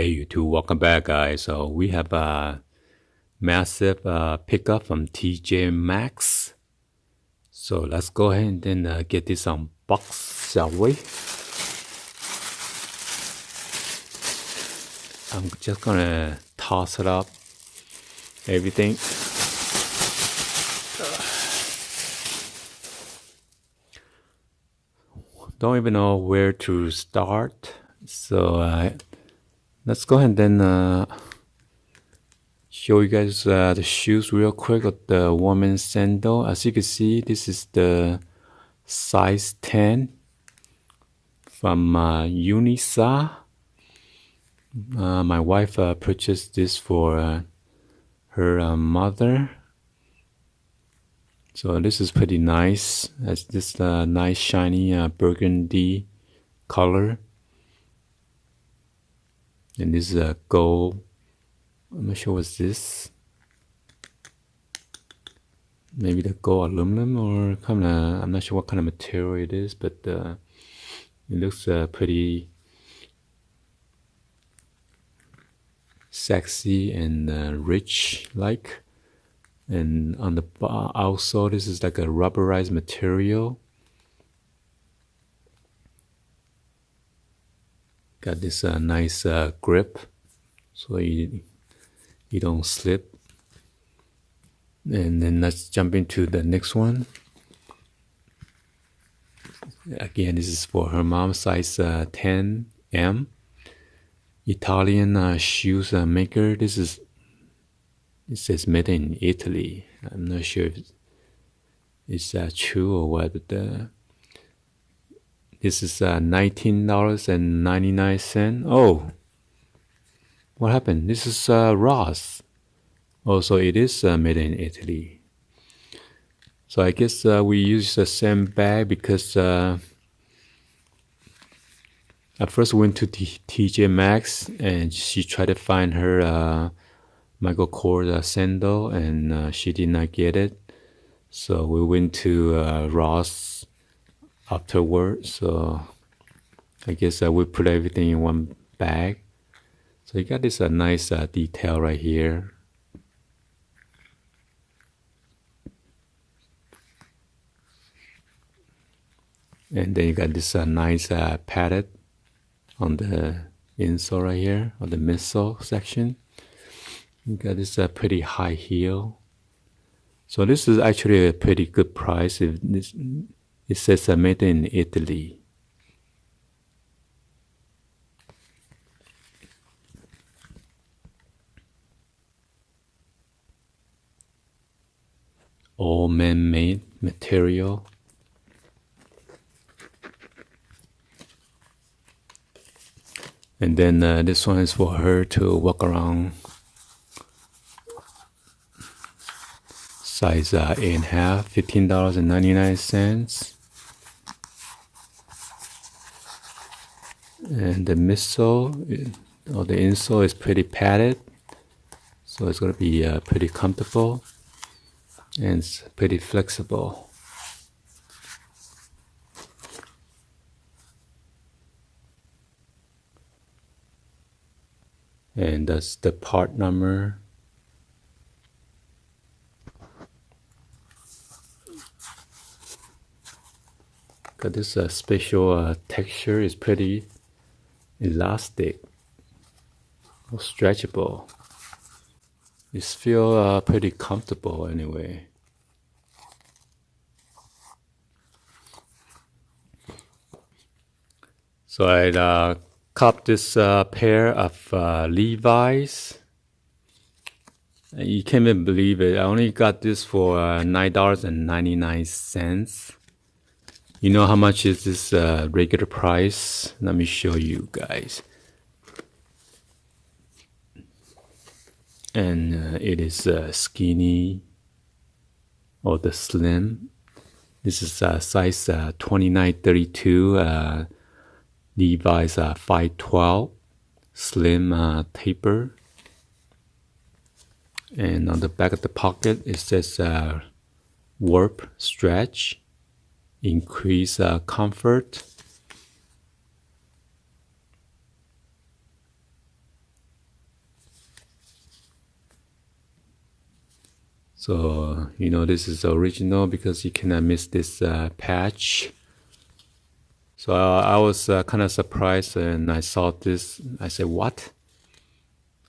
Hey YouTube, welcome back guys. So we have a massive pickup from TJMaxx. So let's go ahead and then get this unboxed, shall we? I'm just gonna toss it up, everything. Don't even know where to start. So let's go ahead and then show you guys the shoes real quick of the woman's sandal. As you can see, this is the size 10 from Unisa. My wife purchased this for her mother. So this is pretty nice. It's this nice shiny burgundy color. And this is a gold. I'm not sure what's this. Maybe the gold aluminum or kind of, I'm not sure what kind of material it is, but it looks pretty sexy and rich like. And on the outsole, this is like a rubberized material. Got this nice grip, so you don't slip. And then let's jump into the next one. Again, this is for her mom, size 10M. Italian shoes maker. This is, it says made in Italy. I'm not sure if it's true or what, but this is $19.99. Oh, what happened? This is Ross. Oh, so it is made in Italy. So I guess we use the same bag because I first went to TJMaxx and she tried to find her Michael Kors sandal and she did not get it. So we went to Ross afterward. So I guess we put everything in one bag. So you got this nice detail right here. And then you got this nice padded on the insole right here, on the midsole section. You got this pretty high heel. So this is actually a pretty good price. If this, it says made in Italy. All man-made material. And then this one is for her to walk around. Size 8.5, $15.99. And the midsole, or the insole, is pretty padded. So it's going to be pretty comfortable. And it's pretty flexible. And that's the part number. Got this special texture. Is pretty elastic or stretchable. It feels pretty comfortable anyway. So I copped this pair of Levi's. You can't even believe it. I only got this for $9.99. You know how much is this regular price? Let me show you guys. And it is skinny or the slim. This is size 29-32. Levi's 512 slim taper. And on the back of the pocket it says warp stretch, increase comfort. So, you know, this is original because you cannot miss this patch. So I was kind of surprised and I saw this. I said, what?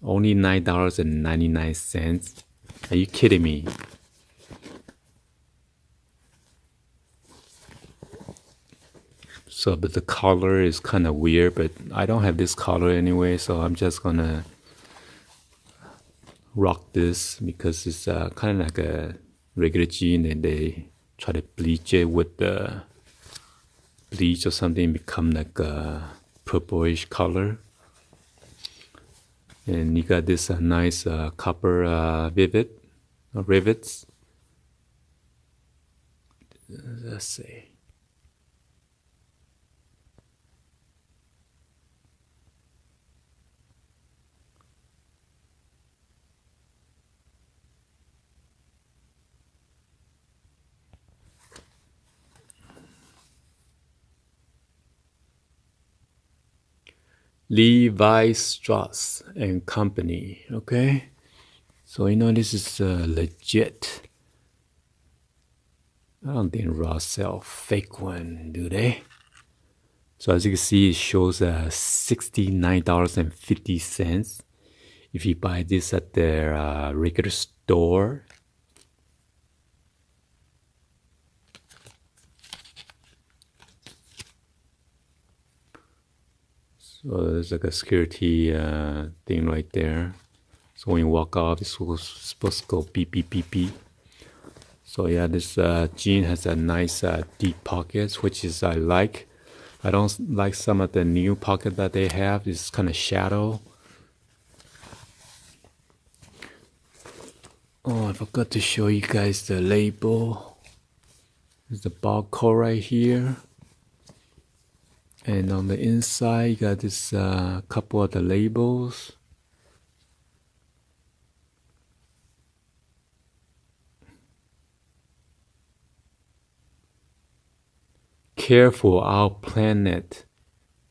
Only $9.99? Are you kidding me? So, but the color is kind of weird, but I don't have this color anyway, so I'm just gonna rock this because it's kind of like a regular jean and they try to bleach it with the bleach or something, become like a purplish color. And you got this nice copper rivets. Let's see. Levi Strauss and Company. Okay, so you know this is legit. I don't think Ross sell fake one, do they? So as you can see, it shows $69.50 if you buy this at their regular store. So there's like a security thing right there. So when you walk off, it's supposed to go beep, beep, beep, beep. So yeah, this jean has a nice deep pockets, which is I like. I don't like some of the new pocket that they have. It's kind of shadow. Oh, I forgot to show you guys the label. There's the barcode right here. And on the inside, you got this couple of the labels. Care for our planet.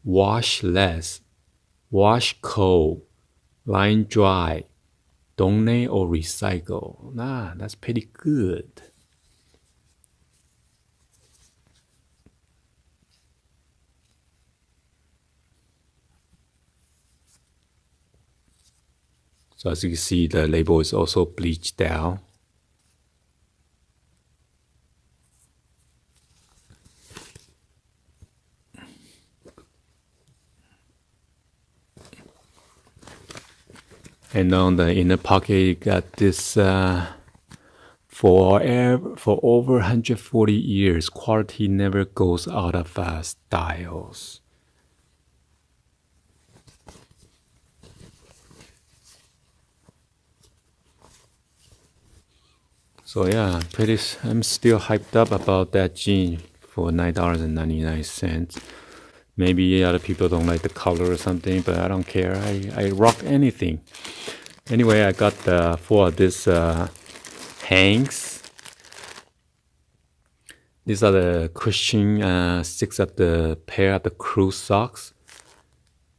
Wash less. Wash cold. Line dry. Donate or recycle. Nah, that's pretty good. So as you can see, the label is also bleached down. And on the inner pocket, you got this for over 140 years, quality never goes out of styles. So yeah, I'm still hyped up about that jean for $9.99. Maybe other people don't like the color or something, but I don't care. I rock anything. Anyway, I got four of this hanks. These are the Christian 6 of the pair of the crew socks.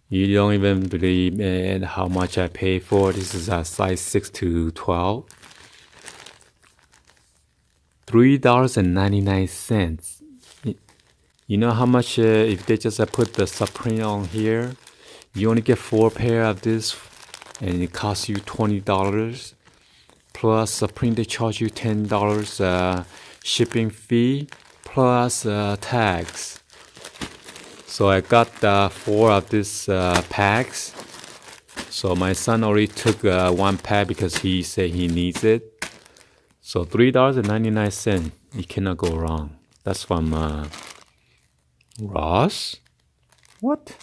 You don't even believe how much I paid for. This is a size 6 to 12. $3.99. You know how much if they just put the Supreme on here, you only get 4 pair of this and it costs you $20. Plus Supreme, they charge you $10 shipping fee plus tax. So I got 4 of these packs. So my son already took 1 pack because he said he needs it. So $3.99, you cannot go wrong. That's from Ross? What?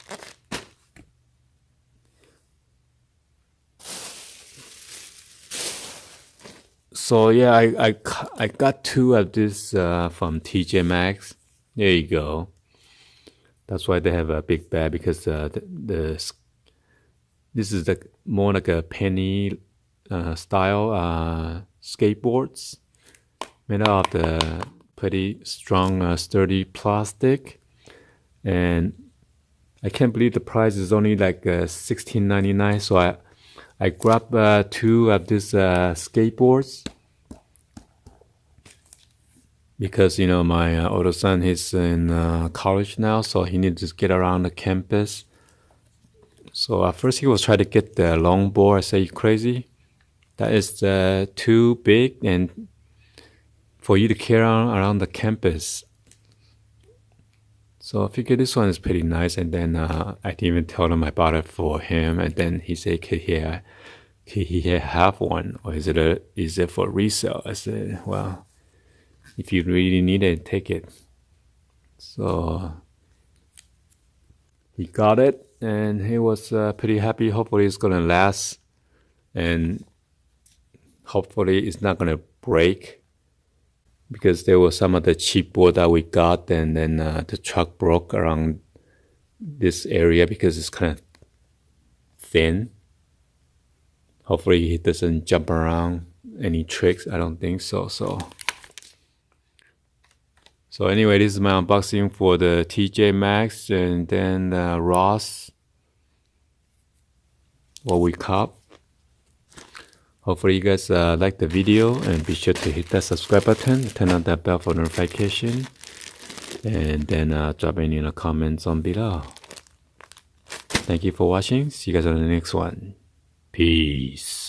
So yeah, I got 2 of this from TJMaxx. There you go. That's why they have a big bag because this is more like a penny style skateboards made out of the pretty strong sturdy plastic. And I can't believe the price is only like $16.99. So I grabbed 2 of these skateboards. because my older son, he's in college now, so he needs to get around the campus. So at first he was trying to get the longboard. I say, you crazy? That is too big and for you to carry around the campus. So I figured this one is pretty nice, and then I didn't even tell him I bought it for him, and then he said, could he have one, or is it for resale? I said, well, if you really need it, take it. So he got it, and he was pretty happy. Hopefully it's gonna last, and hopefully it's not gonna break, because there was some of the cheap board that we got, and then the truck broke around this area because it's kind of thin. Hopefully he doesn't jump around any tricks. I don't think so. So anyway, this is my unboxing for the TJMaxx and then Ross, what we cop. Hopefully you guys like the video, and be sure to hit that subscribe button, turn on that bell for notification, and then drop any in the comments on below. Thank you for watching. See you guys on the next one. Peace.